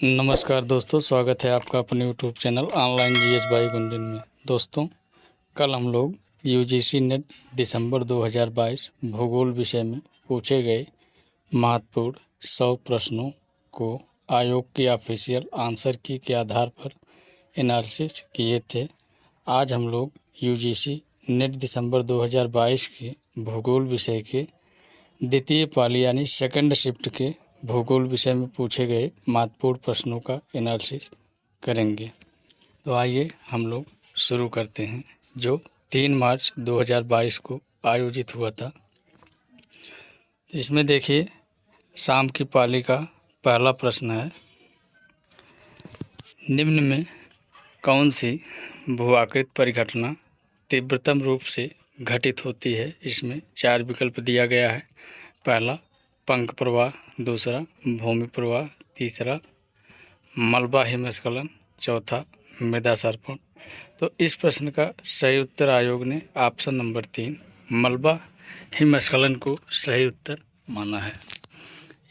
नमस्कार दोस्तों, स्वागत है आपका अपने YouTube channel online GS by Gunjan में। दोस्तों, कल हम लोग यूजीसी नेट दिसंबर 2022 भूगोल विषय में पूछे गए महत्वपूर्ण 100 प्रश्नों को आयोग की ऑफिशियल आंसर की के आधार पर एनालिसिस किए थे। आज हम लोग यूजीसी नेट दिसंबर 2022 के भूगोल विषय के द्वितीय पाली यानी सेकंड शिफ्ट के भूगोल विषय में पूछे गए महत्वपूर्ण प्रश्नों का एनालिसिस करेंगे। तो आइए हम लोग शुरू करते हैं, जो 3 मार्च 2022 को आयोजित हुआ था। इसमें देखिए, शाम की पाली का पहला प्रश्न है, निम्न में कौन सी भूआकृत परिघटना तीव्रतम रूप से घटित होती है। इसमें 4 विकल्प दिया गया है। पहला पंख प्रवाह, दूसरा भूमि प्रवाह, तीसरा मलबा हिमस्खलन, चौथा मृदा सर्पण। तो इस प्रश्न का सही उत्तर आयोग ने ऑप्शन नंबर 3 मलबा हिमस्खलन को सही उत्तर माना है।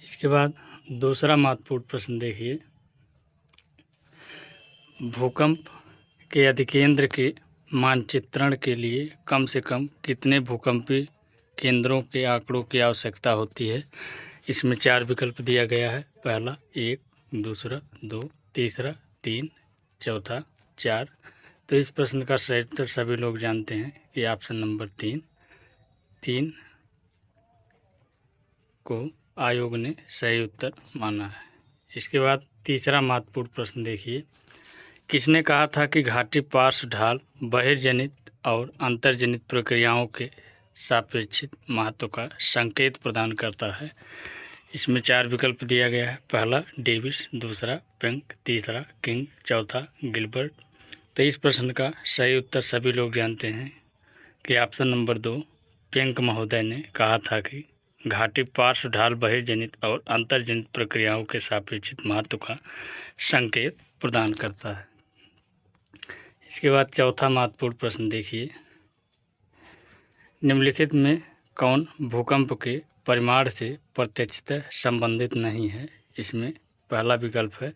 इसके बाद दूसरा महत्वपूर्ण प्रश्न देखिए, भूकंप के अधिकेंद्र के मानचित्रण के लिए कम से कम कितने भूकंपीय केंद्रों के आंकड़ों की आवश्यकता होती है। इसमें 4 विकल्प दिया गया है। पहला 1, दूसरा 2, तीसरा 3, चौथा 4। तो इस प्रश्न का सही उत्तर सभी लोग जानते हैं कि ऑप्शन नंबर 3 को आयोग ने सही उत्तर माना है। इसके बाद तीसरा महत्वपूर्ण प्रश्न देखिए, किसने कहा था कि घाटी पार्श्व ढाल बहिर्जनित और अंतर्जनित प्रक्रियाओं के सापेक्षिक महत्व का संकेत प्रदान करता है। इसमें 4 विकल्प दिया गया है। पहला डेविस, दूसरा पेंक, तीसरा किंग, चौथा गिलबर्ट। तो इस प्रश्न का सही उत्तर सभी लोग जानते हैं कि ऑप्शन नंबर 2 पेंक महोदय ने कहा था कि घाटी पार्श्व ढाल बहिर्जनित और अंतर्जनित प्रक्रियाओं के सापेक्षिक महत्व का संकेत प्रदान करता है। इसके बाद चौथा महत्वपूर्ण प्रश्न देखिए, निम्नलिखित में कौन भूकंप के परिमाण से प्रत्यक्षतः संबंधित नहीं है। इसमें पहला विकल्प है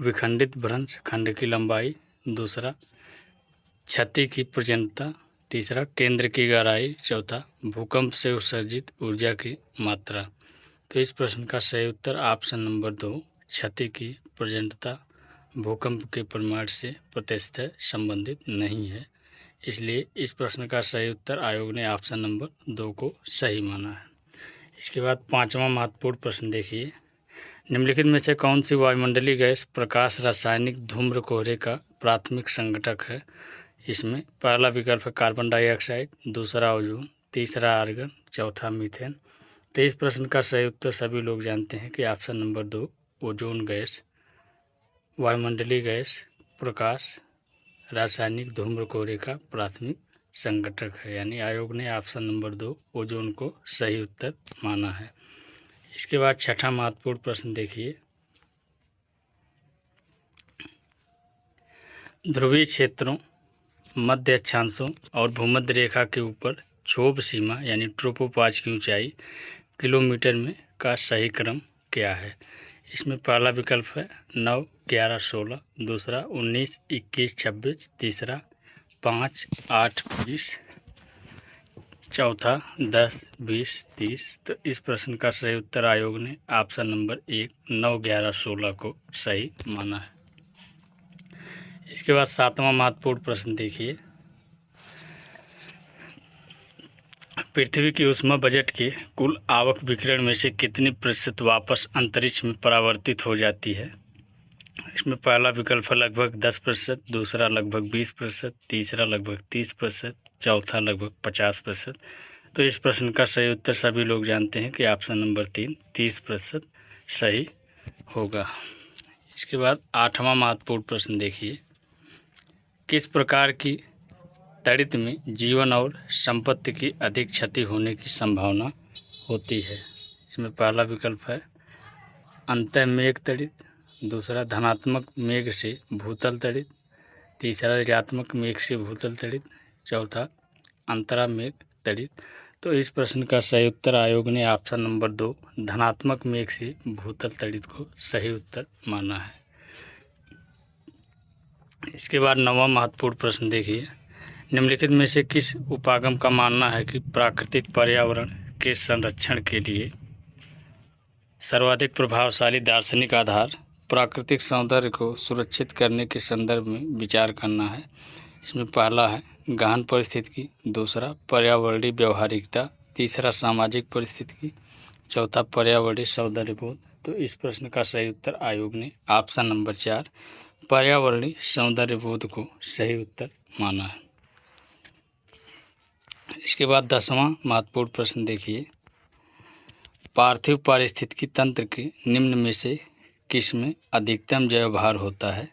विखंडित भ्रंश खंड की लंबाई, दूसरा क्षति की प्रचंडता, तीसरा केंद्र की गहराई, चौथा भूकंप से उत्सर्जित ऊर्जा की मात्रा। तो इस प्रश्न का सही उत्तर ऑप्शन नंबर 2 क्षति की प्रचंडता भूकंप के परिमाण से प्रत्यक्षतः संबंधित नहीं है। इसलिए इस प्रश्न का सही उत्तर आयोग ने ऑप्शन नंबर 2 को सही माना है। इसके बाद पांचवा महत्वपूर्ण प्रश्न देखिए, निम्नलिखित में से कौन सी वायुमंडलीय गैस प्रकाश रासायनिक धूम्र कोहरे का प्राथमिक संघटक है। इसमें पहला विकल्प है कार्बन डाइऑक्साइड, दूसरा ओजोन, तीसरा आर्गन, चौथा मीथेन। तो इस प्रश्न का सही उत्तर सभी लोग जानते हैं कि ऑप्शन नंबर 2 ओजोन गैस वायुमंडलीय गैस प्रकाश रासायनिक धूम्र कोहरे का प्राथमिक संघटक है। यानी आयोग ने ऑप्शन नंबर 2 ओजोन को सही उत्तर माना है। इसके बाद छठा महत्वपूर्ण प्रश्न देखिए, ध्रुवीय क्षेत्रों, मध्य अक्षांशों और भूमध्य रेखा के ऊपर क्षोभ सीमा यानी ट्रोपोपॉज की ऊंचाई किलोमीटर में का सही क्रम क्या है। इसमें पहला विकल्प है 9, 11, 16, दूसरा 19, 21, 26, तीसरा 5, 8, 20, चौथा 10, 20, 30। तो इस प्रश्न का सही उत्तर आयोग ने ऑप्शन नंबर 1 9, 11, 16 को सही माना है। इसके बाद सातवां महत्वपूर्ण प्रश्न देखिए, पृथ्वी की ऊष्मा बजट के कुल आवक विकिरण में से कितनी प्रतिशत वापस अंतरिक्ष में परावर्तित हो जाती है। इसमें पहला विकल्प है लगभग 10%, दूसरा लगभग 20%, तीसरा लगभग 30%, चौथा लगभग 50%। तो इस प्रश्न का सही उत्तर सभी लोग जानते हैं कि ऑप्शन नंबर 3 30% सही होगा। इसके बाद आठवां महत्वपूर्ण प्रश्न देखिए, किस प्रकार की तड़ित में जीवन और संपत्ति की अधिक क्षति होने की संभावना होती है। इसमें पहला विकल्प है अंतःमेघ तड़ित, दूसरा धनात्मक मेघ से भूतल तड़ित, तीसरा ऋणात्मक मेघ से भूतल तड़ित, चौथा अंतरा मेघ तड़ित। तो इस प्रश्न का सही उत्तर आयोग ने ऑप्शन नंबर 2 धनात्मक मेघ से भूतल तड़ित को सही उत्तर माना है। इसके बाद 9वां महत्वपूर्ण प्रश्न देखिए, निम्नलिखित में से किस उपागम का मानना है कि प्राकृतिक पर्यावरण के संरक्षण के लिए सर्वाधिक प्रभावशाली दार्शनिक आधार प्राकृतिक सौंदर्य को सुरक्षित करने के संदर्भ में विचार करना है। इसमें पहला है गहन पारिस्थितिकी, दूसरा पर्यावरणीय व्यवहारिकता, तीसरा सामाजिक पारिस्थितिकी, चौथा पर्यावरणीय सौंदर्यबोध। तो इस प्रश्न का सही उत्तर आयोग ने ऑप्शन नंबर 4 पर्यावरणीय सौंदर्यबोध को सही उत्तर माना है। इसके बाद 10वां महत्वपूर्ण प्रश्न देखिए, पार्थिव पारिस्थितिकी तंत्र के निम्न में से किस में अधिकतम जैव भार होता है।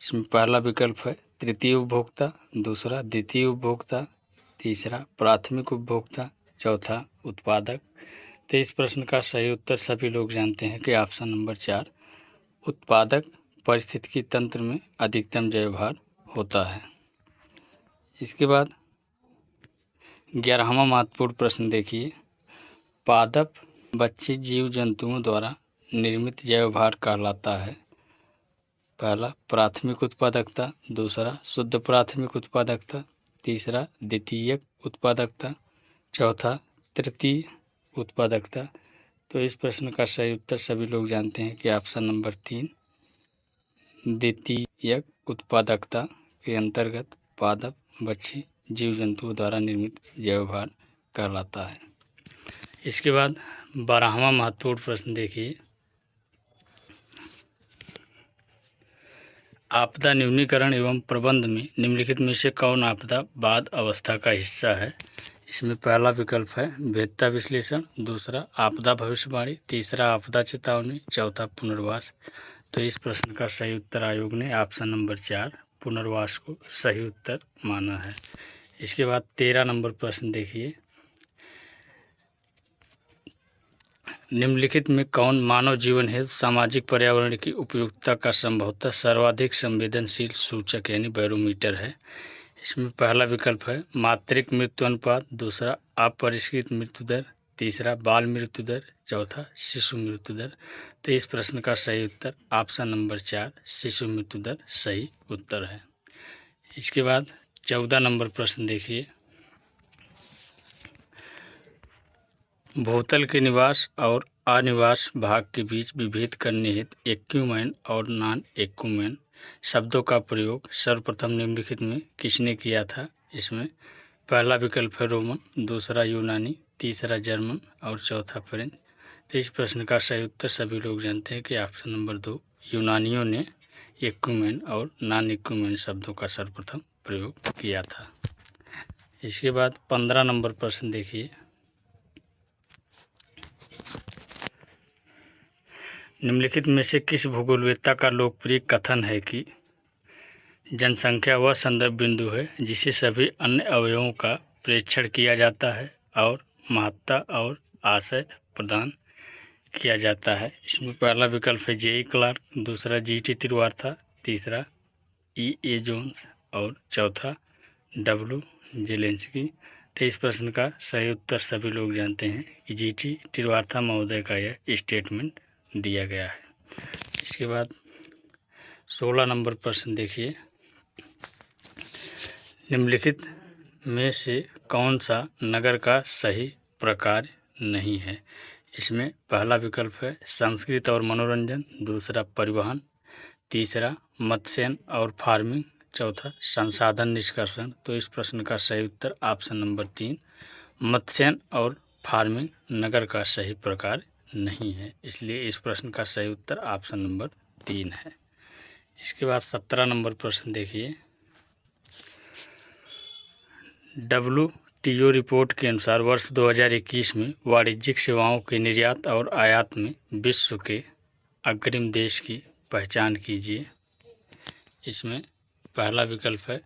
इसमें पहला विकल्प है तृतीय उपभोक्ता, दूसरा द्वितीय उपभोक्ता, तीसरा प्राथमिक उपभोक्ता, चौथा उत्पादक। तो इस प्रश्न का सही उत्तर सभी लोग जानते हैं कि ऑप्शन नंबर 4 उत्पादक पारिस्थितिकी तंत्र में अधिकतम जैव भार होता है। इसके बाद 11वां महत्वपूर्ण प्रश्न देखिए, पादप बच्चे जीव जंतुओं द्वारा निर्मित जैव भार कहलाता है। पहला प्राथमिक उत्पादकता, दूसरा शुद्ध प्राथमिक उत्पादकता, तीसरा द्वितीयक उत्पादकता, चौथा तृतीय उत्पादकता। तो इस प्रश्न का सही उत्तर सभी लोग जानते हैं कि ऑप्शन नंबर 3 द्वितीयक उत्पादकता के अंतर्गत पादप बच्चे जीव जंतुओं द्वारा निर्मित जैव भार कहलाता है। इसके बाद 12वां महत्वपूर्ण प्रश्न देखिए, आपदा न्यूनीकरण एवं प्रबंध में निम्नलिखित में से कौन आपदा बाद अवस्था का हिस्सा है। इसमें पहला विकल्प है भेद्यता विश्लेषण, दूसरा आपदा भविष्यवाणी, तीसरा आपदा चेतावनी, चौथा पुनर्वास। तो इस प्रश्न का सही उत्तर आयोग ने ऑप्शन नंबर 4 पुनर्वास को सही उत्तर माना है। इसके बाद 13 नंबर प्रश्न देखिए, निम्नलिखित में कौन मानव जीवन हेतु सामाजिक पर्यावरण की उपयुक्तता का संभवतः सर्वाधिक संवेदनशील सूचक यानी बैरोमीटर है। इसमें पहला विकल्प है मातृक मृत्यु अनुपात, दूसरा अपरिष्कृत मृत्यु दर, तीसरा बाल मृत्यु दर, चौथा शिशु मृत्यु दर। तो इस प्रश्न का सही उत्तर ऑप्शन नंबर 4 शिशु मृत्यु दर सही उत्तर है। इसके बाद 14 नंबर प्रश्न देखिए, भूतल के निवास और अनिवास भाग के बीच विभेद करने हेतु एक्यूमेन और नॉन एक्यूमेन शब्दों का प्रयोग सर्वप्रथम निम्नलिखित में किसने किया था। इसमें पहला विकल्प है रोमन, दूसरा यूनानी, तीसरा जर्मन और चौथा फ्रेंच। तो इस प्रश्न का सही उत्तर सभी लोग जानते हैं कि ऑप्शन नंबर 2 यूनानियों ने एक्यूमेन और नॉन एक्यूमेन शब्दों का सर्वप्रथम प्रयोग किया था। इसके बाद 15 नंबर प्रश्न देखिए, निम्नलिखित में से किस भूगोलवेत्ता का लोकप्रिय कथन है कि जनसंख्या वह संदर्भ बिंदु है जिसे सभी अन्य अवयवों का प्रेक्षण किया जाता है और महत्ता और आशय प्रदान किया जाता है। इसमें पहला विकल्प है जे.ई. क्लार्क, दूसरा जी.टी. तिरुवार्था, तीसरा E.A. जोन्स और चौथा W. जेलेंस्की। तो इस प्रश्न का सही उत्तर सभी लोग जानते हैं कि जी.टी. तिरुवार्था महोदय का यह स्टेटमेंट दिया गया है। इसके बाद 16 नंबर प्रश्न देखिए, निम्नलिखित में से कौन सा नगर का सही प्रकार नहीं है। इसमें पहला विकल्प है संस्कृत और मनोरंजन, दूसरा परिवहन, तीसरा मत्स्यन और फार्मिंग, चौथा संसाधन निष्कर्षण। तो इस प्रश्न का सही उत्तर ऑप्शन नंबर 3 मत्स्यन और फार्मिंग नगर का सही प्रकार नहीं है, इसलिए इस प्रश्न का सही उत्तर ऑप्शन नंबर 3 है। इसके बाद 17 नंबर प्रश्न देखिए, WTO रिपोर्ट के अनुसार वर्ष 2021 में वाणिज्यिक सेवाओं के निर्यात और आयात में विश्व के अग्रिम देश की पहचान कीजिए। इसमें पहला विकल्प है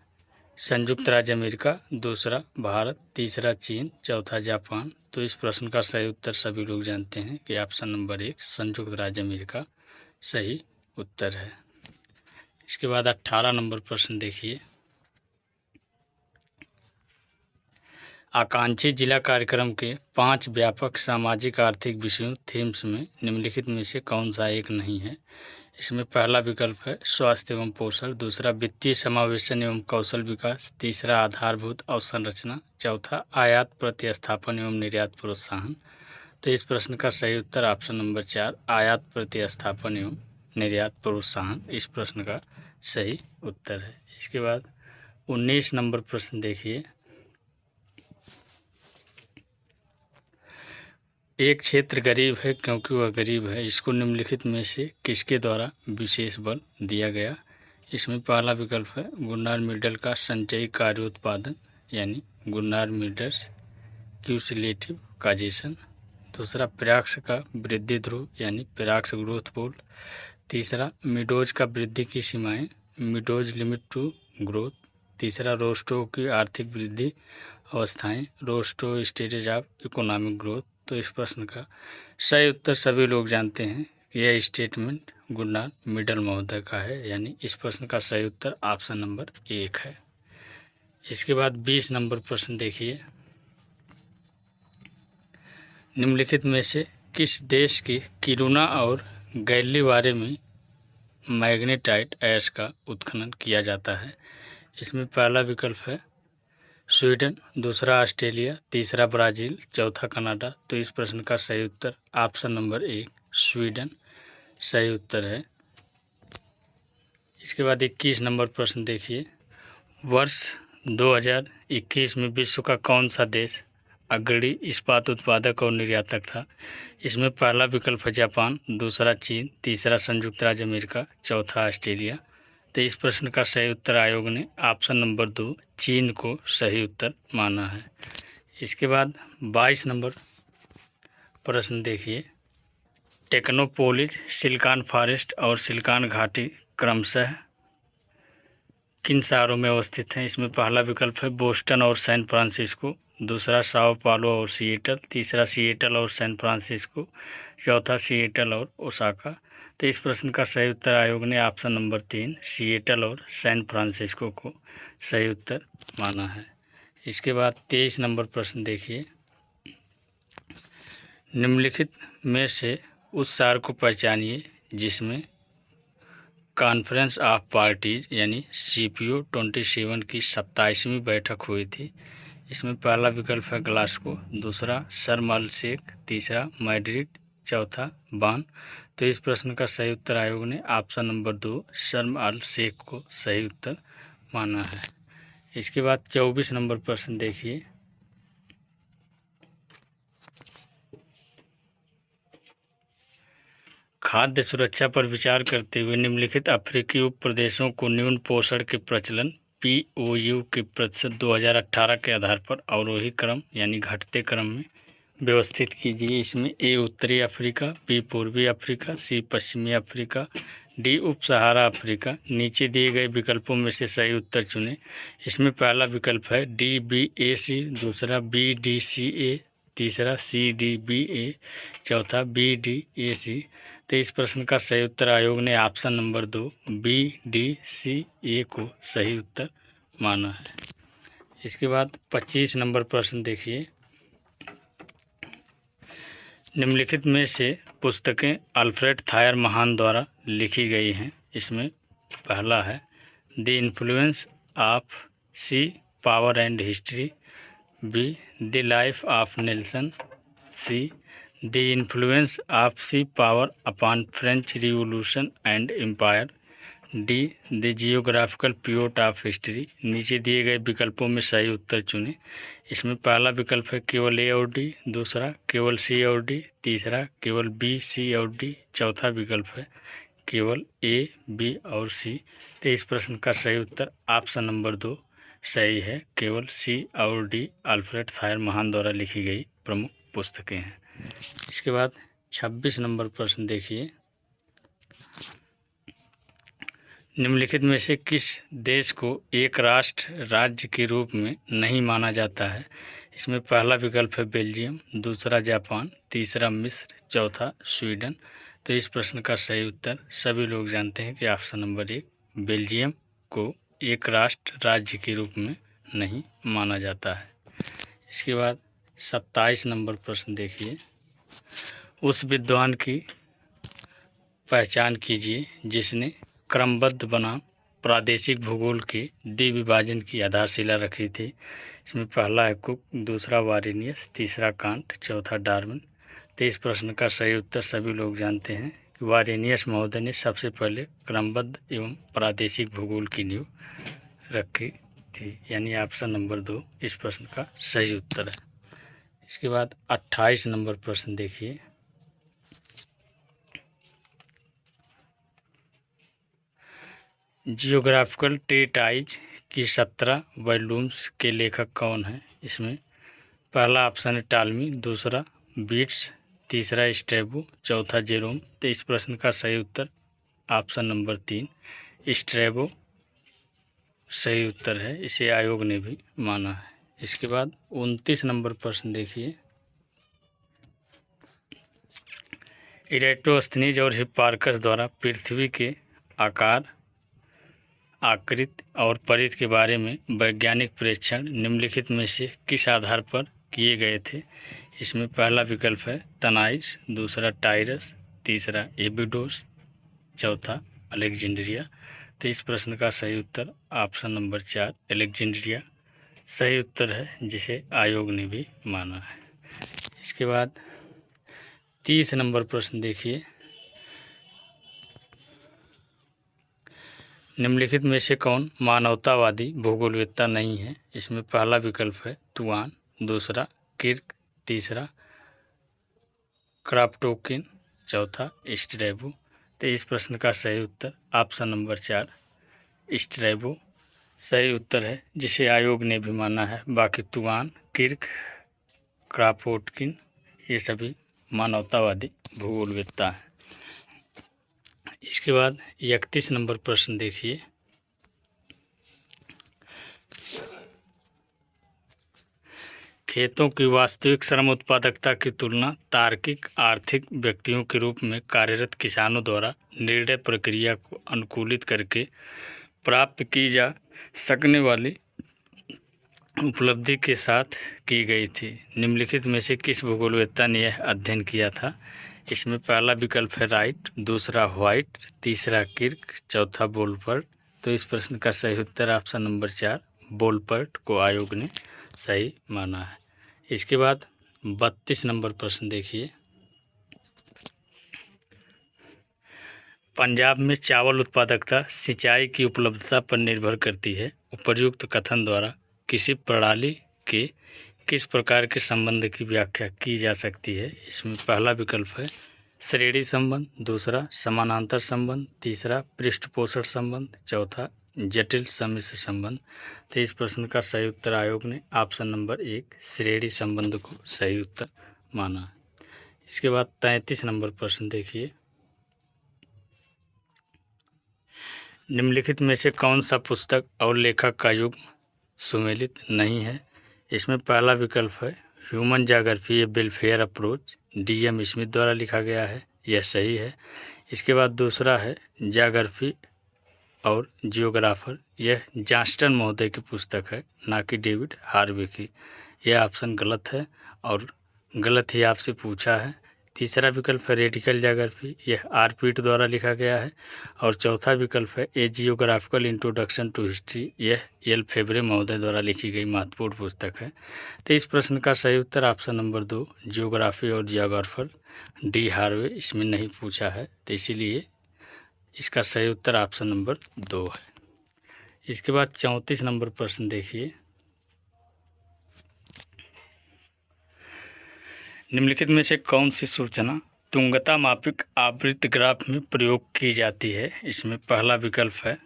संयुक्त राज्य अमेरिका, दूसरा भारत, तीसरा चीन, चौथा जापान। तो इस प्रश्न का सही उत्तर सभी लोग जानते हैं कि ऑप्शन नंबर 1 संयुक्त राज्य अमेरिका सही उत्तर है। इसके बाद 18 नंबर प्रश्न देखिए, आकांक्षी जिला कार्यक्रम के 5 व्यापक सामाजिक आर्थिक विषयों थीम्स में निम्नलिखित में से कौन सा एक नहीं है। इसमें पहला विकल्प है स्वास्थ्य एवं पोषण, दूसरा वित्तीय समावेशन एवं कौशल विकास, तीसरा आधारभूत अवसंरचना, चौथा आयात प्रतिस्थापन एवं निर्यात प्रोत्साहन। तो इस प्रश्न का सही उत्तर ऑप्शन नंबर 4 आयात प्रतिस्थापन एवं निर्यात प्रोत्साहन इस प्रश्न का सही उत्तर है। इसके बाद 19 नंबर प्रश्न देखिए, एक क्षेत्र गरीब है क्योंकि वह गरीब है, इसको निम्नलिखित में से किसके द्वारा विशेष बल दिया गया। इसमें पहला विकल्प है गुन्नार मिडल का संचयी कार्योत्पादन यानी गुन्नार मिडल्स क्यूसिलेटिव काजेशन, दूसरा पिराक्स का वृद्धि ध्रुव यानी पिराक्स ग्रोथ पोल, तीसरा मिडोज का वृद्धि की सीमाएं मिडोज लिमिट टू ग्रोथ, तीसरा रोस्टो की आर्थिक वृद्धि अवस्थाएं Rosto stages of economic growth. तो इस प्रश्न का सही उत्तर सभी लोग जानते हैं कि यह स्टेटमेंट गुन्नार मिडल महोदय का है, यानी इस प्रश्न का सही उत्तर ऑप्शन नंबर 1 है। इसके बाद 20 नंबर प्रश्न देखिए, निम्नलिखित में से किस देश के किरूना और गैलीवारे में मैग्नेटाइट ऐश का उत्खनन किया जाता है। इसमें पहला विकल्प है स्वीडन, दूसरा ऑस्ट्रेलिया, तीसरा ब्राज़ील, चौथा कनाडा। तो इस प्रश्न का सही उत्तर ऑप्शन नंबर 1 स्वीडन सही उत्तर है। इसके बाद 21 नंबर प्रश्न देखिए, वर्ष 2021 में विश्व का कौन सा देश अग्रणी इस्पात उत्पादक और निर्यातक था। इसमें पहला विकल्प है जापान, दूसरा चीन, तीसरा संयुक्त राज्य अमेरिका, चौथा ऑस्ट्रेलिया। तो इस प्रश्न का सही उत्तर आयोग ने ऑप्शन नंबर 2 चीन को सही उत्तर माना है। इसके बाद 22 नंबर प्रश्न देखिए, टेक्नोपोलिस, सिलिकॉन फॉरेस्ट और सिलिकॉन घाटी क्रमशः किन शहरों में अवस्थित हैं। इसमें पहला विकल्प है बोस्टन और सैन फ्रांसिस्को, दूसरा साओ पालो और सिएटल, तीसरा सिएटल और सैन फ्रांसिस्को, चौथा सिएटल और ओसाका। तो इस प्रश्न का सही उत्तर आयोग ने ऑप्शन नंबर 3 सिएटल और सैन फ्रांसिस्को को सही उत्तर माना है। इसके बाद 23 नंबर प्रश्न देखिए, निम्नलिखित में से उस शहर को पहचानिए जिसमें कॉन्फ्रेंस ऑफ पार्टीज यानी CPO 27 की 27वीं बैठक हुई थी। इसमें पहला विकल्प है ग्लासगो, दूसरा शर्म अल शेख, तीसरा मैड्रिड, चौथा बान। तो इस प्रश्न का सही उत्तर आयोग ने ऑप्शन नंबर 2 शर्म अल शेख को सही उत्तर माना है। इसके बाद 24 नंबर प्रश्न देखिए, खाद्य सुरक्षा पर विचार करते हुए निम्नलिखित अफ्रीकी उप प्रदेशों को न्यून पोषण के प्रचलन POU के प्रतिशत 2018 के आधार पर अवरोही क्रम यानी घटते क्रम में व्यवस्थित कीजिए। इसमें A उत्तरी अफ्रीका, B पूर्वी अफ्रीका, C पश्चिमी अफ्रीका, D उप सहारा अफ्रीका। नीचे दिए गए विकल्पों में से सही उत्तर चुनें। इसमें पहला विकल्प है DBAC, दूसरा BDCA, तीसरा CDBA, चौथा BDAC। तो इस प्रश्न का सही उत्तर आयोग ने ऑप्शन नंबर 2 BDCA को सही उत्तर माना है। इसके बाद 25 नंबर प्रश्न देखिए, निम्नलिखित में से पुस्तकें अल्फ्रेड थायर महान द्वारा लिखी गई हैं। इसमें पहला है the influence of sea power and history, B the life of Nelson, C the influence of sea power upon French revolution and empire, D the geographical period of history. नीचे दिए गए विकल्पों में सही उत्तर चुनें। इसमें पहला विकल्प है केवल A और D, दूसरा केवल C और D, तीसरा केवल B, C और D, चौथा विकल्प है केवल A, B और C। तो इस प्रश्न का सही उत्तर ऑप्शन नंबर 2 सही है, केवल C और D अल्फ्रेड थायर महान द्वारा लिखी गई प्रमुख पुस्तकें हैं। इसके बाद 26 नंबर प्रश्न देखिए, निम्नलिखित में से किस देश को एक राष्ट्र राज्य के रूप में नहीं माना जाता है। इसमें पहला विकल्प है बेल्जियम, दूसरा जापान, तीसरा मिस्र, चौथा स्वीडन। तो इस प्रश्न का सही उत्तर सभी लोग जानते हैं कि ऑप्शन नंबर 1 बेल्जियम को एक राष्ट्र राज्य के रूप में नहीं माना जाता है। इसके बाद 27 नंबर प्रश्न देखिए, उस विद्वान की पहचान कीजिए जिसने क्रमबद्ध बनाम प्रादेशिक भूगोल के द्विविभाजन की आधारशिला रखी थी। इसमें पहला है कुक, दूसरा वारेनियस, तीसरा कांट, चौथा डार्विन। तो इस प्रश्न का सही उत्तर सभी लोग जानते हैं कि वारेनियस महोदय ने सबसे पहले क्रमबद्ध एवं प्रादेशिक भूगोल की नींव रखी थी, यानी ऑप्शन नंबर 2 इस प्रश्न का सही उत्तर है। इसके बाद 28 नंबर प्रश्न देखिए। जियोग्राफिकल ट्रीटाइज की 17 वॉल्यूम्स के लेखक कौन हैं? इसमें पहला ऑप्शन है टालमी, दूसरा बीट्स, तीसरा स्ट्रैबो, चौथा जेरोम। तो इस प्रश्न का सही उत्तर ऑप्शन नंबर 3 स्ट्रैबो सही उत्तर है। इसे आयोग ने भी माना है। इसके बाद 29 नंबर प्रश्न देखिए। इरेटोस्थनीज और हिप्पारकस द्वारा पृथ्वी के आकार, आकृति और परिधि के बारे में वैज्ञानिक प्रेक्षण निम्नलिखित में से किस आधार पर किए गए थे? इसमें पहला विकल्प है तनाइस, दूसरा टाइरस, तीसरा एबिडोस, चौथा अलेक्जेंड्रिया। तो इस प्रश्न का सही उत्तर ऑप्शन नंबर 4 अलेक्जेंड्रिया सही उत्तर है, जिसे आयोग ने भी माना है। इसके बाद 30 नंबर प्रश्न देखिए। निम्नलिखित में से कौन मानवतावादी भूगोलवेत्ता नहीं है? इसमें पहला विकल्प है तुआन, दूसरा किर्क, तीसरा क्राप्टोकिन, चौथा स्ट्रैबो। तो इस प्रश्न का सही उत्तर ऑप्शन नंबर 4 स्ट्रैबो सही उत्तर है, जिसे आयोग ने भी माना है। बाकी तुआन, किर्क, क्रापोटकिन ये सभी मानवतावादी भूगोलवेत्ता हैं। इसके बाद 31 नंबर प्रश्न देखिए। खेतों की वास्तविक श्रम उत्पादकता की तुलना तार्किक आर्थिक व्यक्तियों के रूप में कार्यरत किसानों द्वारा निर्णय प्रक्रिया को अनुकूलित करके प्राप्त की जा सकने वाली उपलब्धि के साथ की गई थी। निम्नलिखित में से किस भूगोलवेत्ता ने यह अध्ययन किया था? इसमें पहला विकल्प है राइट, दूसरा व्हाइट, तीसरा किर्क, चौथा बोलपर्ट। तो इस प्रश्न का सही उत्तर ऑप्शन नंबर 4 बोलपर्ट को आयोग ने सही माना है। इसके बाद 32 नंबर प्रश्न देखिए। पंजाब में चावल उत्पादकता सिंचाई की उपलब्धता पर निर्भर करती है। उपर्युक्त कथन द्वारा किसी प्रणाली के किस प्रकार के संबंध की व्याख्या की जा सकती है? इसमें पहला विकल्प है श्रेणी संबंध, दूसरा समानांतर संबंध, तीसरा पृष्ठपोषण संबंध, चौथा जटिल सम्मिश्र संबंध। तो इस प्रश्न का सही उत्तर आयोग ने ऑप्शन नंबर 1 श्रेणी संबंध को सही उत्तर माना है। इसके बाद 33 नंबर प्रश्न देखिए। निम्नलिखित में से कौन सा पुस्तक और लेखक का युग सुमेलित नहीं है? इसमें पहला विकल्प है ह्यूमन ज्योग्राफी ए वेलफेयर अप्रोच, DM स्मिथ द्वारा लिखा गया है, यह सही है। इसके बाद दूसरा है ज्योग्राफी और जियोग्राफर, यह जॉन्स्टन महोदय की पुस्तक है, ना कि डेविड हार्वे की। यह ऑप्शन गलत है और गलत ही आपसे पूछा है। तीसरा विकल्प है रेडिकल ज्योग्राफी, यह R. पीट द्वारा लिखा गया है। और चौथा विकल्प है ए जियोग्राफिकल इंट्रोडक्शन टू हिस्ट्री, यह L. फेब्रे महोदय द्वारा लिखी गई महत्वपूर्ण पुस्तक है। तो इस प्रश्न का सही उत्तर ऑप्शन नंबर 2 जियोग्राफी और जियोग्राफर D. हार्वे इसमें नहीं पूछा है, तो इसीलिए इसका सही उत्तर ऑप्शन नंबर 2 है। इसके बाद 34 नंबर प्रश्न देखिए। निम्नलिखित में से कौन सी सूचना तुंगता मापिक आवृत्त ग्राफ में प्रयोग की जाती है? इसमें पहला विकल्प है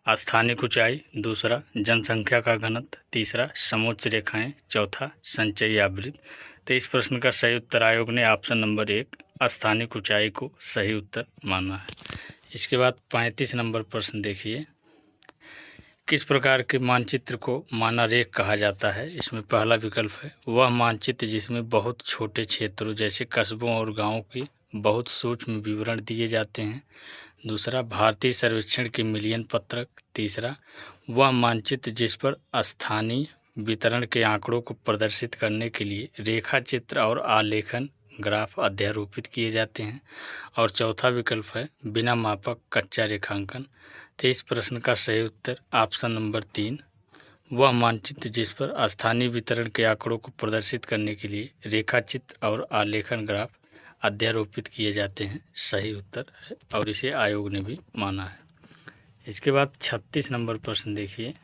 स्थानिक ऊंचाई, दूसरा जनसंख्या का घनत्व, तीसरा समोच्च रेखाएं, चौथा संचयी आवृत्ति। तो इस प्रश्न का सही उत्तर आयोग ने ऑप्शन नंबर 1 स्थानिक ऊंचाई को सही उत्तर माना है। इसके बाद 35 नंबर प्रश्न देखिए। किस प्रकार के मानचित्र को माना रेख कहा जाता है? इसमें पहला विकल्प है वह मानचित्र जिसमें बहुत छोटे क्षेत्रों जैसे कस्बों और गांवों की बहुत सूक्ष्म विवरण दिए जाते हैं, दूसरा भारतीय सर्वेक्षण के मिलियन पत्रक, तीसरा वह मानचित्र जिस पर स्थानीय वितरण के आंकड़ों को प्रदर्शित करने के लिए रेखा चित्र और आलेखन ग्राफ अध्यारोपित किए जाते हैं। और चौथा विकल्प है बिना मापक कच्चा रेखांकन। तो इस प्रश्न का सही उत्तर ऑप्शन नंबर 3, वह मानचित्र जिस पर स्थानीय वितरण के आंकड़ों को प्रदर्शित करने के लिए रेखाचित्र और आलेखन ग्राफ अध्यारोपित किए जाते हैं, सही उत्तर है और इसे आयोग ने भी माना है। इसके बाद 36 नंबर प्रश्न देखिए,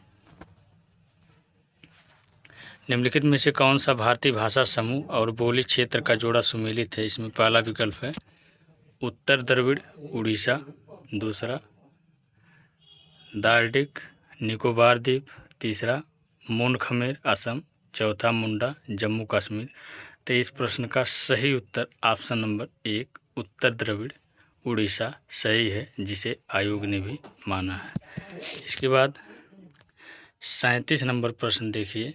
निम्नलिखित में से कौन सा भारतीय भाषा समूह और बोली क्षेत्र का जोड़ा सुमेलित है? इसमें पहला विकल्प है उत्तर द्रविड़ उड़ीसा, दूसरा दार्डिक निकोबार द्वीप, तीसरा मोन खमेर असम, चौथा मुंडा जम्मू कश्मीर। तो इस प्रश्न का सही उत्तर ऑप्शन नंबर 1 उत्तर द्रविड़ उड़ीसा सही है, जिसे आयोग ने भी माना है। इसके बाद 37 नंबर प्रश्न देखिए,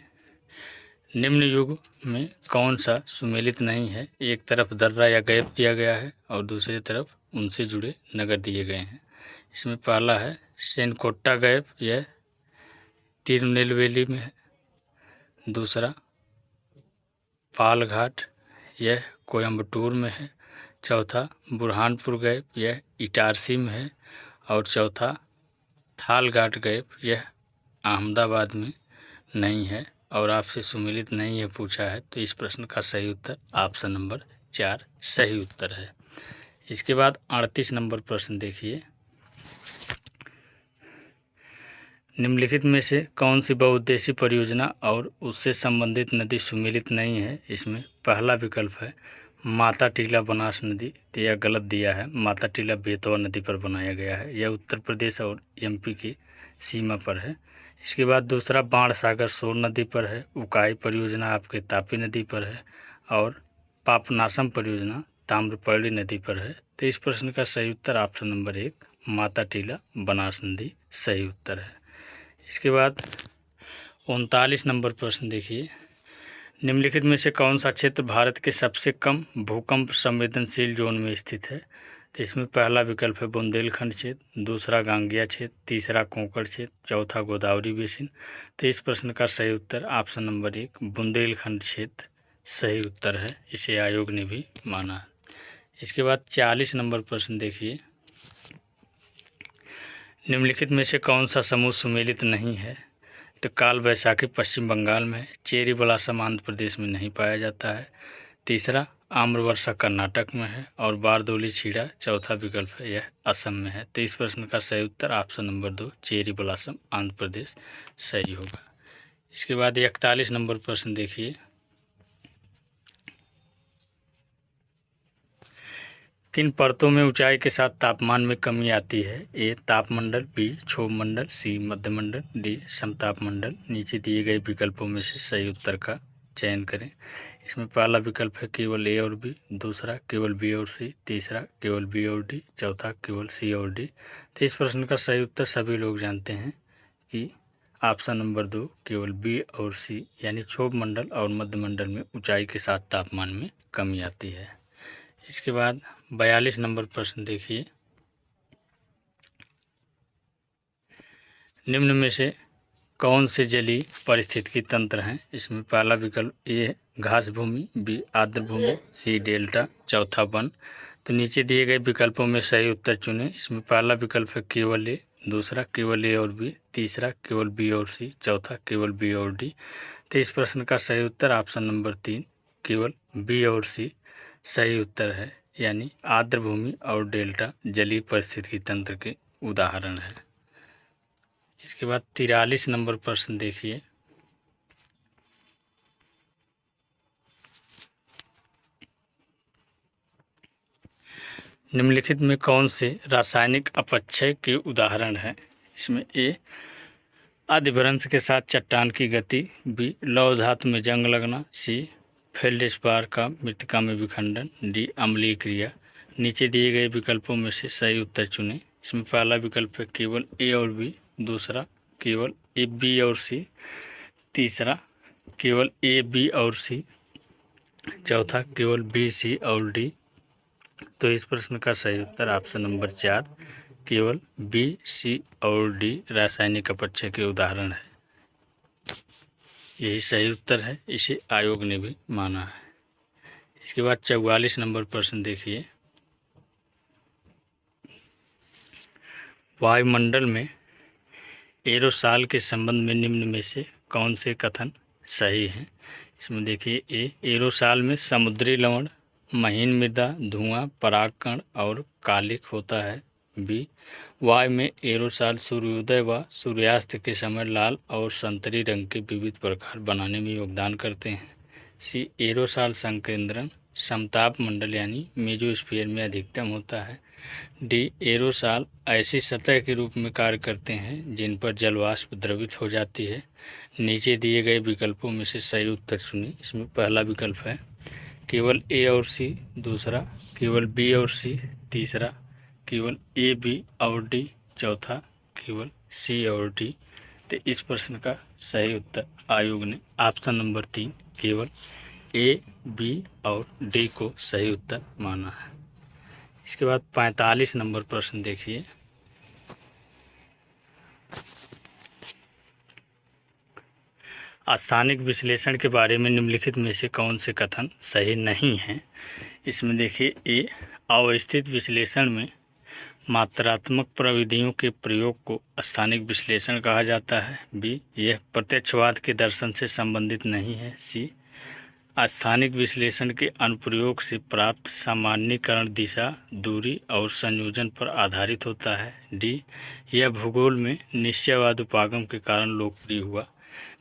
निम्न युग में कौन सा सुमेलित नहीं है? एक तरफ दर्रा या गैप दिया गया है और दूसरी तरफ उनसे जुड़े नगर दिए गए हैं। इसमें पहला है सेनकोट्टा गैप, यह तिरुनेलवेली में है। दूसरा पालघाट, यह कोयम्बटूर में है। चौथा बुरहानपुर गैप, यह इटारसी में है। और चौथा थालघाट गैप, यह अहमदाबाद में नहीं है और आपसे सुमेलित नहीं है पूछा है। तो इस प्रश्न का सही उत्तर ऑप्शन नंबर 4 सही उत्तर है। इसके बाद 38 नंबर प्रश्न देखिए, निम्नलिखित में से कौन सी बहुउद्देशीय परियोजना और उससे संबंधित नदी सुमेलित नहीं है? इसमें पहला विकल्प है माता टीला बनास नदी। तो यह गलत दिया है, माता टीला बेतवा नदी पर बनाया गया है, यह उत्तर प्रदेश और एमपी की सीमा पर है। इसके बाद दूसरा बाण सागर सोर नदी पर है। उकाई परियोजना आपके तापी नदी पर है और पापनासम परियोजना ताम्रपर्णी नदी पर है। तो इस प्रश्न का सही उत्तर ऑप्शन नंबर 1 माता टीला बनास नदी सही उत्तर है। इसके बाद 39 नंबर प्रश्न देखिए, निम्नलिखित में से कौन सा क्षेत्र भारत के सबसे कम भूकंप संवेदनशील जोन में स्थित है? तो इसमें पहला विकल्प है बुंदेलखंड क्षेत्र, दूसरा गांगेय क्षेत्र, तीसरा कोंकण क्षेत्र, चौथा गोदावरी बेसिन। तो इस प्रश्न का सही उत्तर ऑप्शन नंबर 1 बुंदेलखंड क्षेत्र सही उत्तर है, इसे आयोग ने भी माना है। इसके बाद 40 नंबर प्रश्न देखिए, निम्नलिखित में से कौन सा समूह सुमेलित नहीं है? तो काल वैशाखी पश्चिम बंगाल में है, चेरी ब्लॉसम आंध्र प्रदेश में नहीं पाया जाता है, तीसरा आम्रवर्षा कर्नाटक में है और बारदोली छीड़ा चौथा विकल्प है, यह असम में है। तो इस प्रश्न का सही उत्तर option number 2 cherry blossom Andhra Pradesh सही होगा। इसके बाद 41 नंबर प्रश्न देखिए, किन परतों में ऊंचाई के साथ तापमान में कमी आती है? ए तापमंडल, बी क्षोभमंडल, सी मध्यमंडल, डी समतापमंडल। नीचे दिए गए विकल्पों में से सही उत्तर का चयन करें। इसमें पहला विकल्प है केवल ए और बी, दूसरा केवल बी और सी, तीसरा केवल बी और डी, चौथा केवल सी और डी। तो इस प्रश्न का सही उत्तर सभी लोग जानते हैं कि ऑप्शन नंबर 2 केवल बी और सी, यानी क्षोभमंडल और मध्यमंडल में ऊंचाई के साथ तापमान में कमी आती है। इसके बाद 42 नंबर प्रश्न देखिए, निम्न में से कौन से जलीय पारिस्थितिकी तंत्र हैं? इसमें पहला विकल्प ए घास भूमि, बी आर्द्र भूमि, सी डेल्टा, चौथा वन। तो नीचे दिए गए विकल्पों में सही उत्तर चुनें। इसमें पहला विकल्प है केवल ए, दूसरा केवल ए और बी, तीसरा केवल बी और सी, चौथा केवल बी और डी। तो इस प्रश्न का सही उत्तर ऑप्शन नंबर 3 केवल बी और सी सही उत्तर है, यानी आर्द्र भूमि और डेल्टा जलीय पारिस्थितिकी तंत्र के उदाहरण है। इसके बाद 43 नंबर प्रश्न देखिए, निम्नलिखित में कौन से रासायनिक अपक्षय के उदाहरण हैं? इसमें ए अधिभ्रंश के साथ चट्टान की गति, बी लौह धातु में जंग लगना, सी फेल्डस्पार का मृत्तिका में विखंडन, डी अम्लीय क्रिया। नीचे दिए गए विकल्पों में से सही उत्तर चुनें। इसमें पहला विकल्प है केवल ए और बी, दूसरा केवल ए बी और सी, तीसरा केवल ए बी और सी, चौथा केवल बी सी और डी। तो इस प्रश्न का सही उत्तर ऑप्शन नंबर 4 केवल बी सी और डी रासायनिक अपक्षय के उदाहरण है, यही सही उत्तर है, इसे आयोग ने भी माना है। इसके बाद 44 नंबर प्रश्न देखिए, वायुमंडल में एरोसॉल के संबंध में निम्न में से कौन से कथन सही हैं। इसमें देखिए, ए एरोसॉल में समुद्री लवण, महीन मृदा, धुआं, परागकण और कालिक होता है। बी वायु में एरोसॉल सूर्योदय व सूर्यास्त के समय लाल और संतरी रंग के विविध प्रकार बनाने में योगदान करते हैं। सी एरोसॉल संकेंद्रण समताप मंडल यानी मेसोस्फीयर में अधिकतम होता है। डी एरोसॉल ऐसी सतह के रूप में कार्य करते हैं जिन पर जलवाष्प द्रवित हो जाती है। नीचे दिए गए विकल्पों में से सही उत्तर चुनिए। इसमें पहला विकल्प है केवल ए और सी, दूसरा केवल बी और सी, तीसरा केवल ए, बी और डी, चौथा केवल सी और डी। तो इस प्रश्न का सही उत्तर आयोग ने ऑप्शन नंबर 3 केवल ए, बी और डी को सही उत्तर माना है। इसके बाद 45 नंबर प्रश्न देखिए, स्थानिक विश्लेषण के बारे में निम्नलिखित में से कौन से कथन सही नहीं हैं। इसमें देखिए, ए अवस्थित विश्लेषण में मात्रात्मक प्रविधियों के प्रयोग को स्थानिक विश्लेषण कहा जाता है। बी यह प्रत्यक्षवाद के दर्शन से संबंधित नहीं है। सी स्थानिक विश्लेषण के अनुप्रयोग से प्राप्त सामान्यीकरण दिशा, दूरी और संयोजन पर आधारित होता है। डी यह भूगोल में निश्चयवाद उपागम के कारण लोकप्रिय हुआ।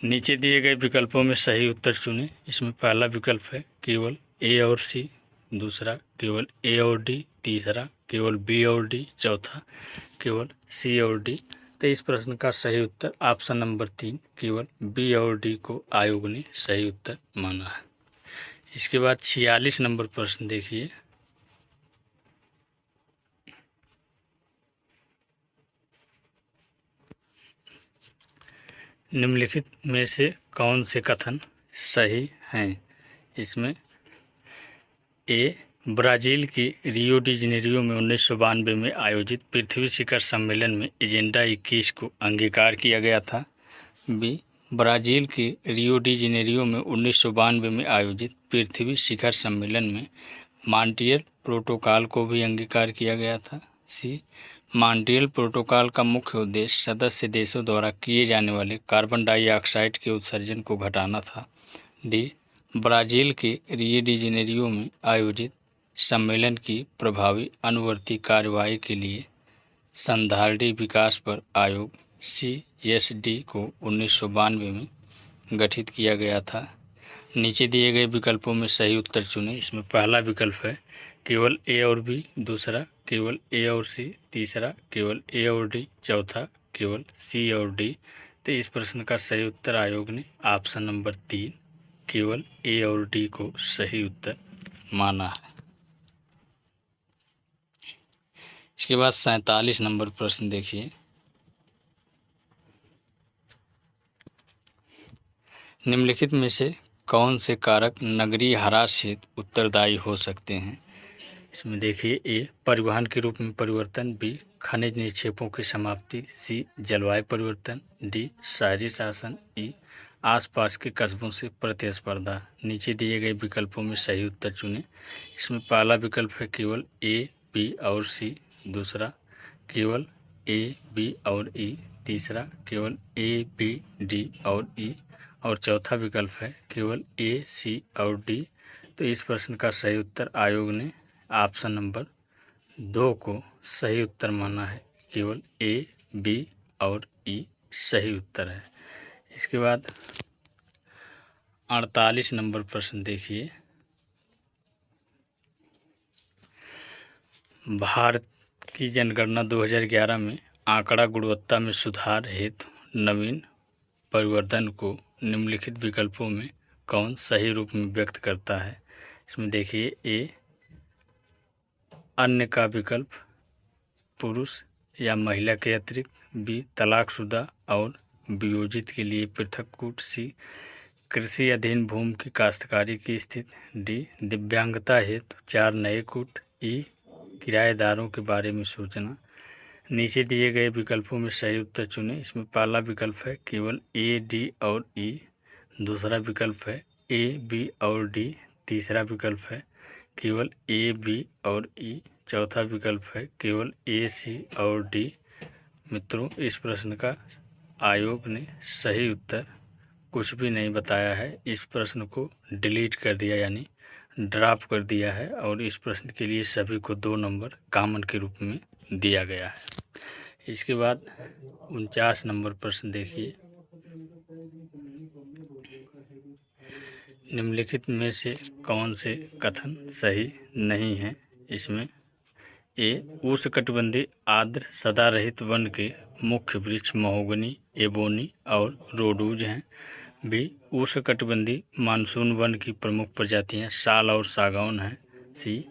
नीचे दिए गए विकल्पों में सही उत्तर चुनें। इसमें पहला विकल्प है केवल ए और सी, दूसरा केवल ए और डी, तीसरा केवल बी और डी, चौथा केवल सी और डी। तो इस प्रश्न का सही उत्तर ऑप्शन नंबर 3 केवल बी और डी को आयोग ने सही उत्तर माना है। इसके बाद 46 नंबर प्रश्न देखिए, निम्नलिखित में से कौन से कथन सही हैं। इसमें ए ब्राज़ील की रियो डी जेनेरियो में 1992 में आयोजित पृथ्वी शिखर सम्मेलन में एजेंडा 21 को अंगीकार किया गया था। बी ब्राज़ील की रियो डी जेनेरियो में 1992 में आयोजित पृथ्वी शिखर सम्मेलन में मॉन्ट्रियल प्रोटोकॉल को भी अंगीकार किया गया था। सी मॉन्ट्रियल प्रोटोकॉल का मुख्य उद्देश्य सदस्य देशों द्वारा किए जाने वाले कार्बन डाइऑक्साइड के उत्सर्जन को घटाना था। डी ब्राज़ील के रियो डी जेनेरियो में आयोजित सम्मेलन की प्रभावी अनुवर्ती कार्यवाही के लिए संधारणी विकास पर आयोग CSD को 1992 में गठित किया गया था। नीचे दिए गए विकल्पों में सही उत्तर चुनें। इसमें पहला विकल्प है केवल ए और बी, दूसरा केवल ए और सी, तीसरा केवल ए और डी, चौथा केवल सी और डी। तो इस प्रश्न का सही उत्तर आयोग ने ऑप्शन नंबर 3 केवल ए और डी को सही उत्तर माना है। इसके बाद 47 नंबर प्रश्न देखिए, निम्नलिखित में से कौन से कारक नगरीय ह्रास हेतु उत्तरदायी हो सकते हैं। इसमें देखिए, ए परिवहन के रूप में परिवर्तन, बी खनिज निक्षेपों की समाप्ति, सी जलवायु परिवर्तन, डी शहरी शासन, ई आसपास के कस्बों से प्रतिस्पर्धा। नीचे दिए गए विकल्पों में सही उत्तर चुनें। इसमें पहला विकल्प है केवल ए, बी और सी, दूसरा केवल ए, बी और ई, तीसरा केवल ए, बी, डी और ई, और चौथा विकल्प है केवल ए, सी और डी। तो इस प्रश्न का सही उत्तर आयोग ने ऑप्शन नंबर 2 को सही उत्तर माना है। केवल ए, बी और ई सही उत्तर है। इसके बाद 48 नंबर प्रश्न देखिए, भारत की जनगणना 2011 में आंकड़ा गुणवत्ता में सुधार हेतु नवीन परिवर्धन को निम्नलिखित विकल्पों में कौन सही रूप में व्यक्त करता है। इसमें देखिए, ए अन्य का विकल्प पुरुष या महिला के अतिरिक्त, बी तलाकशुदा और वियोजित के लिए पृथक कूट, सी कृषि अधीन भूमि की काश्तकारी की स्थिति, डी दिव्यांगता हेतु 4 नए कूट, ई किराएदारों के बारे में सूचना। नीचे दिए गए विकल्पों में सही उत्तर चुनें। इसमें पहला विकल्प है केवल ए, डी और ई, दूसरा विकल्प है ए, बी और डी, तीसरा विकल्प है केवल ए, बी और ई। चौथा विकल्प है केवल ए, सी और डी। मित्रों, इस प्रश्न का आयोग ने सही उत्तर कुछ भी नहीं बताया है। इस प्रश्न को डिलीट कर दिया यानी ड्रॉप कर दिया है और इस प्रश्न के लिए सभी को 2 नंबर कॉमन के रूप में दिया गया है। इसके बाद 49 नंबर प्रश्न देखिए। निम्नलिखित में से कौन से कथन सही नहीं है? इसमें ए, उष्णकटिबंधीय आर्द्र सदारहित वन के मुख्य वृक्ष महोगनी, एबोनी और रोडूज हैं। बी, उष्णकटिबंधीय मानसून वन की प्रमुख प्रजातियां साल और सागौन हैं। सी,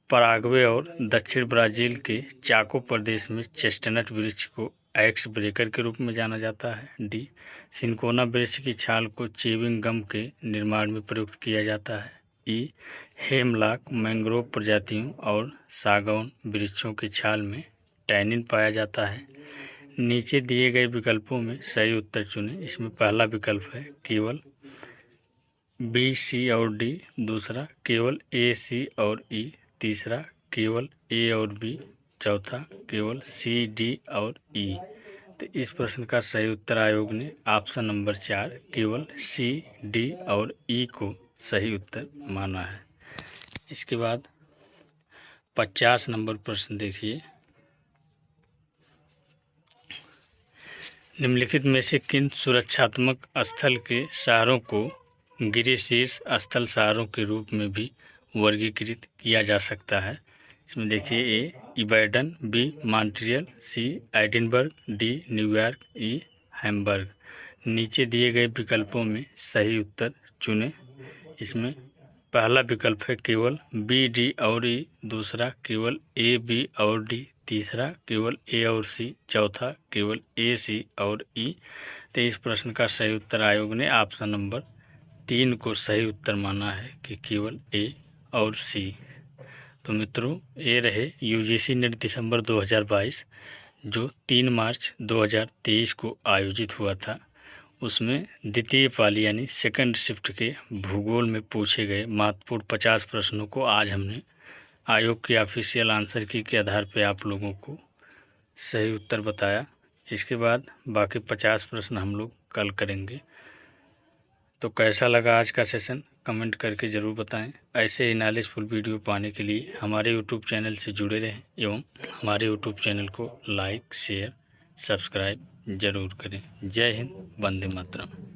पराग्वे और दक्षिण ब्राज़ील के चाको प्रदेश में चेस्टनट वृक्ष को एक्स ब्रेकर के रूप में जाना जाता है। डी, सिनकोना वृक्ष की छाल को च्युइंग गम के निर्माण में प्रयुक्त किया जाता है। ई, हेमलॉक मैंग्रोव प्रजातियों और सागौन वृक्षों की छाल में टैनिन पाया जाता है। नीचे दिए गए विकल्पों में सही उत्तर चुनें। इसमें पहला विकल्प है केवल बी, सी और डी। दूसरा केवल ए, सी और ई। तीसरा केवल ए और बी। चौथा केवल सी, डी और ई। तो इस प्रश्न का सही उत्तर आयोग ने ऑप्शन नंबर 4 केवल सी, डी और ई को सही उत्तर माना है। इसके बाद 50 नंबर प्रश्न देखिए। निम्नलिखित में से किन सुरक्षात्मक स्थल के शहरों को गिरिशीर्ष स्थल शहरों के रूप में भी वर्गीकृत किया जा सकता है? इसमें देखिए A, Ibadan. B, Montreal. C, Edinburgh. D, New York. E, Hamburg. नीचे दिए गए विकल्पों में सही उत्तर चुनें। इसमें पहला विकल्प है केवल बी, डी और ई। दूसरा केवल ए, बी और डी। तीसरा केवल ए और सी। चौथा केवल ए, सी और ई। तो इस प्रश्न का सही उत्तर आयोग ने ऑप्शन नंबर 3 को सही उत्तर माना है कि केवल ए और सी। तो मित्रों, ये रहे यूजीसी नेट दिसंबर 2022 जो 3 मार्च 2023 को आयोजित हुआ था। उसमें द्वितीय पाली यानी सेकंड शिफ्ट के भूगोल में पूछे गए महत्वपूर्ण 50 प्रश्नों को आज हमने आयोग की ऑफिशियल आंसर की के आधार पर आप लोगों को सही उत्तर बताया। इसके बाद बाकी 50 प्रश्न हम लोग कल करेंगे। तो कैसा लगा आज का सेशन कमेंट करके ज़रूर बताएं। ऐसे ही नॉलेजफुल वीडियो पाने के लिए हमारे यूट्यूब चैनल से जुड़े रहें एवं हमारे यूट्यूब चैनल को लाइक, शेयर, सब्सक्राइब ज़रूर करें। जय हिंद, वंदे मातरम।